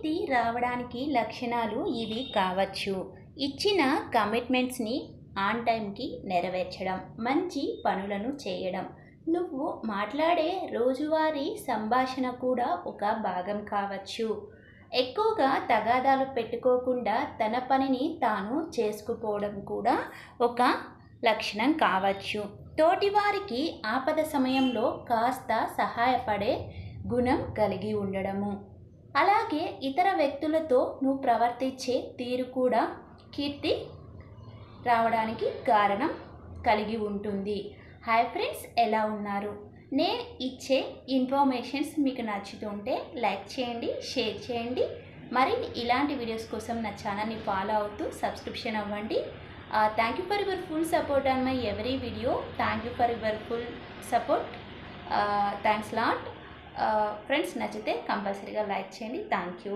కీర్తి రావడానికి లక్షణాలు ఇవి కావచ్చు. ఇచ్చిన కమిట్మెంట్స్ని ఆన్ టైంకి నెరవేర్చడం, మంచి పనులను చేయడం, నువ్వు మాట్లాడే రోజువారీ సంభాషణ కూడా ఒక భాగం కావచ్చు. ఎక్కువగా తగాదాలు పెట్టుకోకుండా తన పనిని తాను చేసుకుపోవడం కూడా ఒక లక్షణం కావచ్చు. తోటివారికి ఆపద సమయంలో కాస్త సహాయపడే గుణం కలిగి ఉండడము. అలాగే ఇతర వ్యక్తులతో నువ్వు ప్రవర్తించే తీరు కూడా కీర్తి రావడానికి కారణం కలిగి ఉంటుంది. హాయ్ ఫ్రెండ్స్, ఎలా ఉన్నారు? నేను ఇచ్చే ఇన్ఫర్మేషన్స్ మీకు నచ్చుతుంటే లైక్ చేయండి, షేర్ చేయండి. మరిన్ని ఇలాంటి వీడియోస్ కోసం నా ఛానల్ని ఫాలో అవుతూ సబ్స్క్రిప్షన్ అవ్వండి. Thank you for your full support on my every video. Thank you for your full support. Thanks lot. Friends, నచ్చితే కంపల్సరీగా లైక్ చేయండి. Thank you.